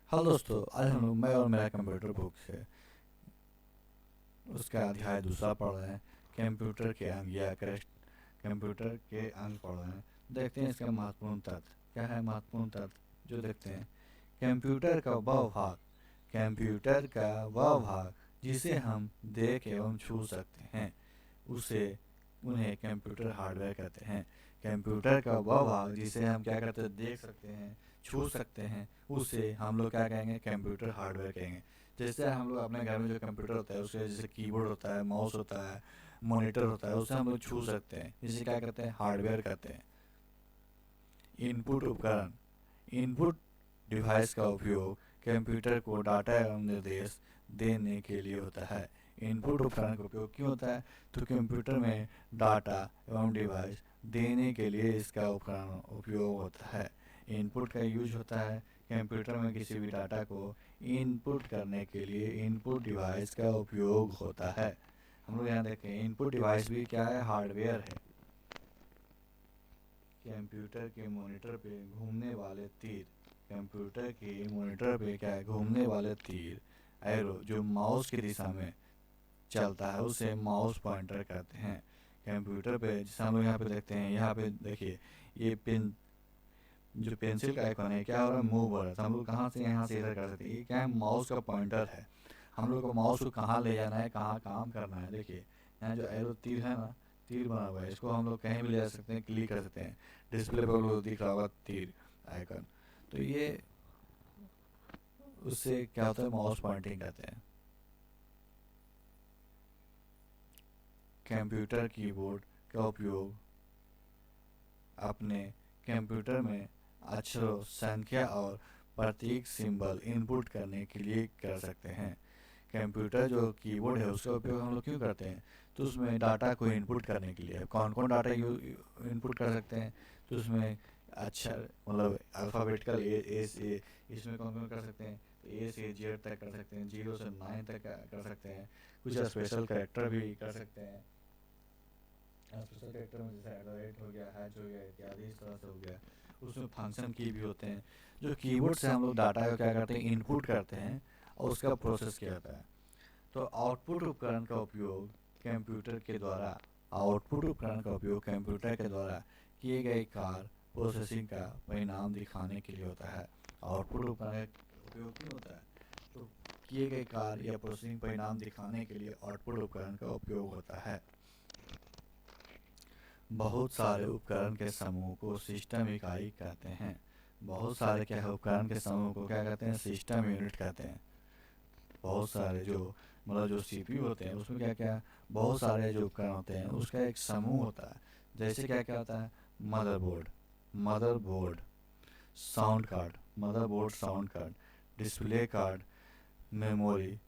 Hello दोस्तों, आज हम लोग मैं और मेरा कंप्यूटर बुक है उसका अध्याय दूसरा पढ़ रहे हैं। कंप्यूटर के अंग या कंप्यूटर के अंग पढ़ रहे हैं। देखते हैं इसका महत्वपूर्ण तथ्य क्या है। महत्वपूर्ण तथ्य जो देखते हैं, कंप्यूटर का वह भाग कंप्यूटर का वह भाग जिसे हम देख एवं छू सकते हैं उसे उन्हें कंप्यूटर हार्डवेयर कहते हैं। कंप्यूटर का वह भाग जिसे हम क्या करते हैं, देख सकते हैं, छू सकते हैं, उसे हम लोग क्या कहेंगे, कंप्यूटर हार्डवेयर कहेंगे। जैसे हम लोग अपने घर में जो कंप्यूटर होता है उसके जैसे कीबोर्ड होता है, माउस होता है, मॉनिटर होता है, उसे हम लोग छू सकते हैं, जिसे क्या कहते हैं, हार्डवेयर कहते हैं। इनपुट उपकरण, इनपुट डिवाइस का उपयोग कंप्यूटर को डाटा एवं निर्देश देने के लिए होता है। इनपुट उपकरण का उपयोग क्यों होता है, तो कंप्यूटर में डाटा एवं डिवाइस देने के लिए इसका उपकरण उपयोग होता है। इनपुट का यूज होता है कंप्यूटर में किसी भी डाटा को इनपुट करने के लिए इनपुट डिवाइस का उपयोग होता है। हम लोग यहाँ देखें, इनपुट डिवाइस भी क्या है, हार्डवेयर है। कंप्यूटर के मॉनिटर पे घूमने वाले तीर, कंप्यूटर के मॉनिटर पे क्या है, घूमने वाले तीर, एरो जो माउस की दिशा में चलता है उसे माउस पॉइंटर कहते हैं। कंप्यूटर पे जैसे हम लोग यहाँ पे देखते हैं, यहाँ पे देखिए ये पेन, जो पेंसिल का आइकन है क्या हो रहा है, मूव हो रहा है। तो हम लोग कहाँ से यहाँ से इधर कर सकते हैं, ये क्या है, माउस का पॉइंटर है। हम लोग को माउस को कहाँ ले जाना है, कहाँ काम करना है। देखिए यहाँ जो एरो तीर है ना, तीर बना हुआ है, इसको हम लोग कहीं भी ले जा सकते हैं, क्लिक कर सकते हैं। डिस्प्ले पर लोग दिख रहा होगा तीर आइकन, तो ये उससे क्या होता है, माउस पॉइंटिंग कहते हैं। कंप्यूटर कीबोर्ड का उपयोग अपने कंप्यूटर में अक्षरों, संख्या और प्रतीक सिंबल इनपुट करने के लिए कर सकते हैं। कंप्यूटर जो कीबोर्ड है उसका उपयोग हम लोग क्यों करते हैं, तो उसमें डाटा को इनपुट करने के लिए। कौन कौन डाटा इनपुट कर सकते हैं, तो उसमें अक्षर मतलब अल्फ़ाबेटिकल ए से, इसमें कौन कौन कर सकते हैं, तो ए से जेड तक कर सकते हैं, 0 से 9 तक कर सकते हैं। कुछ स्पेशल कैरेक्टर भी कर सकते हैं। स्पेशल कैरेक्टर में जैसे एडोरेट हो गया, हैच हो गया इत्यादि, इस तरह से हो गया। उसमें फंक्शन की भी होते हैं, जो कीबोर्ड से हम लोग डाटा को क्या करते हैं, इनपुट करते हैं और उसका प्रोसेस किया जाता है। तो आउटपुट उपकरण का उपयोग कंप्यूटर के द्वारा आउटपुट उपकरण का उपयोग कंप्यूटर के द्वारा किए गए कार्य प्रोसेसिंग का परिणाम दिखाने के लिए होता है। आउटपुट उपकरण का उपयोग क्यों होता है, तो किए गए कार्य या प्रोसेसिंग परिणाम दिखाने के लिए आउटपुट उपकरण का उपयोग होता है। बहुत सारे उपकरण के समूह को सिस्टम इकाई कहते हैं। बहुत सारे क्या है, उपकरण के समूह को क्या कहते हैं, सिस्टम यूनिट कहते हैं। बहुत सारे जो मतलब जो सीपीयू होते हैं उसमें क्या क्या, बहुत सारे जो उपकरण होते हैं उसका एक समूह होता है। जैसे क्या क्या होता है, motherboard, motherboard, sound card, motherboard sound card, display card, memory,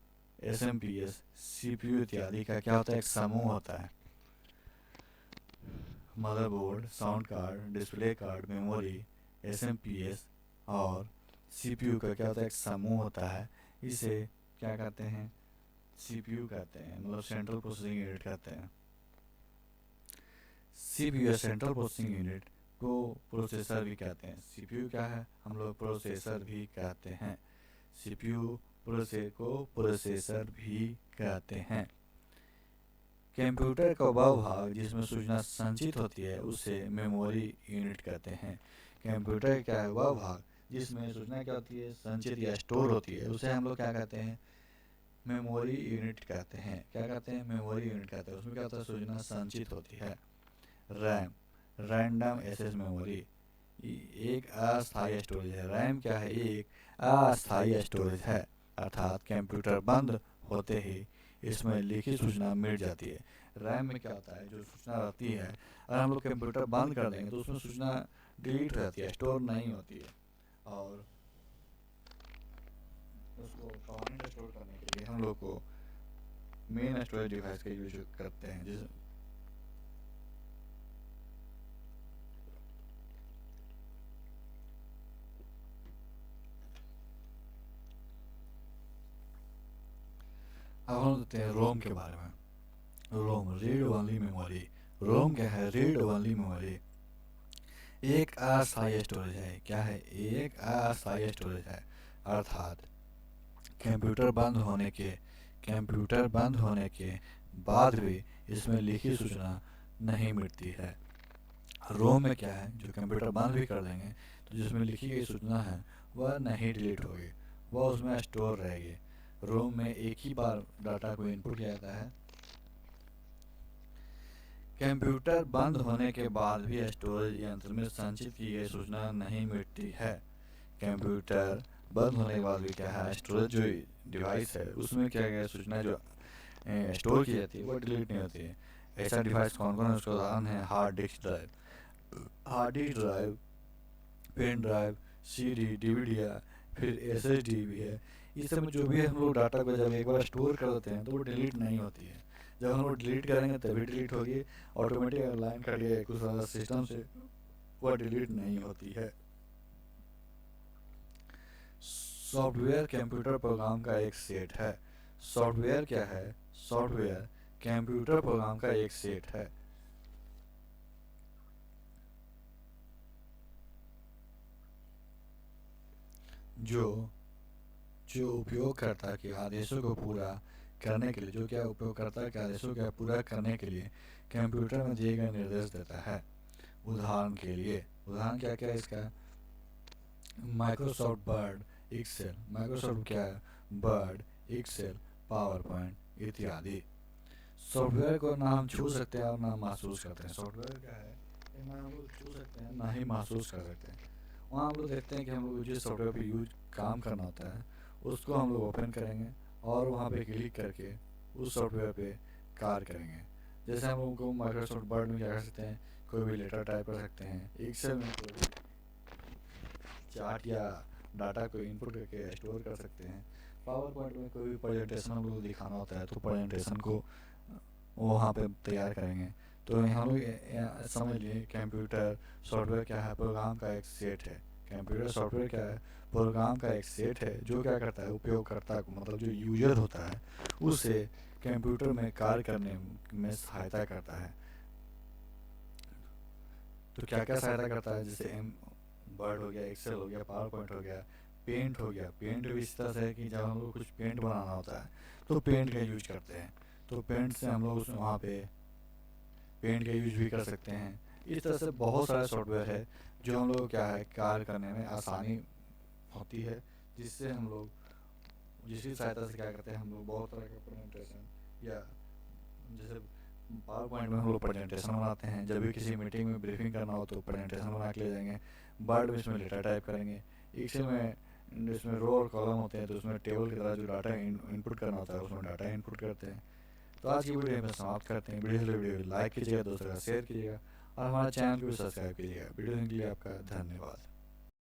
SMPS, CPU इत्यादि का क्या होता है, एक समूह होता है। Motherboard, sound card, display card, memory, SMPS और सीपीयू का क्या होता है, एक समूह होता है। इसे क्या कहते हैं, सीपीयू कहते हैं, मतलब सेंट्रल प्रोसेसिंग यूनिट कहते हैं। सीपीयू या सेंट्रल प्रोसेसिंग यूनिट को प्रोसेसर भी कहते हैं। सीपीयू क्या है, हम लोग प्रोसेसर भी कहते हैं। सीपीयू प्रोसेसर को प्रोसेसर भी कहते हैं। कंप्यूटर का वह भाग जिसमें सूचना संचित होती है उसे मेमोरी यूनिट कहते हैं। कंप्यूटर क्या है, वह भाग जिसमें सूचना क्या होती है, संचित या स्टोर होती है, उसे हम लोग क्या कहते हैं, मेमोरी यूनिट कहते हैं। क्या कहते हैं, मेमोरी यूनिट कहते हैं। उसमें क्या होता है, सूचना संचित होती है। रैम, रैंडम एक्सेस मेमोरी, एक अस्थायी स्टोरेज है। रैम क्या है, एक अस्थायी स्टोरेज है, अर्थात कंप्यूटर बंद होते ही इसमें लिखी सूचना मिट जाती है। रैम में क्या होता है, जो सूचना रहती है, अगर हम लोग कंप्यूटर बंद कर देंगे तो उसमें सूचना डिलीट हो जाती है, स्टोर नहीं होती है। और उसको परमानेंट स्टोर करने के लिए हम लोग को मेन स्टोरेज डिवाइस का यूज करते हैं। जिस अब हम देखते हैं रोम के बारे में। रोम, रीड ओनली मेमोरी। रोम क्या है, रीड ओनली मेमोरी, एक अस्थायी स्टोरेज है। क्या है, एक अस्थायी स्टोरेज है, अर्थात कंप्यूटर बंद होने के बाद भी इसमें लिखी सूचना नहीं मिटती है। रोम में क्या है, जो कंप्यूटर बंद भी कर देंगे तो जिसमें लिखी गई सूचना है वह नहीं डिलीट होगी, वह उसमें स्टोर रहेगी। रोम में एक ही बार डाटा को इनपुट किया जाता है। कंप्यूटर बंद होने के बाद भी स्टोरेज यंत्र में संचित की गई सूचना नहीं मिटती है। कंप्यूटर बंद होने के बाद भी क्या है, स्टोरेज जो डिवाइस है उसमें क्या गया सूचना जो स्टोर की जाती है वो डिलीट नहीं होती है। ऐसा डिवाइस कौन कौन है उसका उदाहरण है hard disk drive, pen drive, CD, DVD, फिर एसएसडी भी है। इस सब में जो भी हम लोग डाटा को जब एक बार स्टोर कर देते हैं तो वो डिलीट नहीं होती है। जब हम लोग डिलीट करेंगे तभी डिलीट होगी, ऑटोमेटिक लाइन कट गया कुछ सिस्टम से, वह डिलीट नहीं होती है। सॉफ्टवेयर कंप्यूटर प्रोग्राम का एक सेट है। सॉफ्टवेयर क्या है? सॉफ्टवेयर कंप्यूटर प्रोग्राम का एक सेट है जो उपयोगकर्ता के आदेशों को पूरा करने के लिए उपयोगकर्ता के आदेशों को पूरा करने के लिए कंप्यूटर में दिए गए निर्देश देता है। उदाहरण क्या क्या है इसका? माइक्रोसॉफ्ट वर्ड, एक्सेल, माइक्रोसॉफ्ट क्या है? वर्ड, एक्सेल, पावर पॉइंट इत्यादि। सॉफ्टवेयर को ना हम छू सकते हैं और ना महसूस करते हैं। सॉफ्टवेयर क्या है, ना हम लोग छू सकते हैं ना ही महसूस कर सकते हैं। वहाँ हम लोग देखते हैं कि हम लोग जिस सॉफ्टवेयर पे यूज काम करना होता है उसको हम लोग ओपन करेंगे और वहाँ पे क्लिक करके उस सॉफ्टवेयर पे कार्य करेंगे। जैसे हम लोग को माइक्रोसॉफ्ट वर्ड में क्या कर सकते हैं, कोई भी लेटर टाइप कर सकते हैं। एक्सेल में कोई भी चार्ट या डाटा को इनपुट करके स्टोर कर सकते हैं। पावर पॉइंट में कोई भी प्रेजेंटेशन हम लोग दिखाना होता है तो प्रेजेंटेशन को वहाँ पे तैयार करेंगे। तो हम लोग समझ लिए कंप्यूटर सॉफ्टवेयर क्या है, प्रोग्राम का एक सेट है। कंप्यूटर सॉफ्टवेयर क्या है, प्रोग्राम का एक सेट है जो क्या करता है, उपयोगकर्ता को मतलब जो यूजर होता है उसे कंप्यूटर में कार्य करने में सहायता करता है। तो क्या क्या सहायता करता है, जैसे वर्ड हो गया, एक्सेल हो गया, पावर पॉइंट हो गया, पेंट हो गया। पेंट भी इस तरह से है कि जब हम लोग कुछ पेंट बनाना होता है तो पेंट का यूज करते हैं, तो पेंट से हम लोग वहाँ पे पेंट का यूज भी कर सकते हैं। इस तरह से बहुत सारे सॉफ्टवेयर है जो हम लोग क्या है कार्य करने में आसानी होती है, जिससे हम लोग जिसकी सहायता से क्या करते हैं, हम लोग बहुत तरह का प्रेजेंटेशन या जैसे पावर पॉइंट में हम लोग प्रेजेंटेशन बनाते हैं। जब भी किसी मीटिंग में ब्रीफिंग करना हो तो प्रेजेंटेशन बना के ले जाएंगे। वर्ड में इसमें लेटर टाइप करेंगे। एक्सेल में इसमें रो और कॉलम होते हैं तो उसमें टेबल की तरह जो डाटा इनपुट करना होता है उसमें डाटा इनपुट करते हैं। तो आज की वीडियो में समाप्त करते हैं। वीडियो लाइक कीजिएगा, दोस्तों का शेयर कीजिएगा और हमारे चैनल को भी सब्सक्राइब कीजिएगा। वीडियो देखने के लिए आपका धन्यवाद।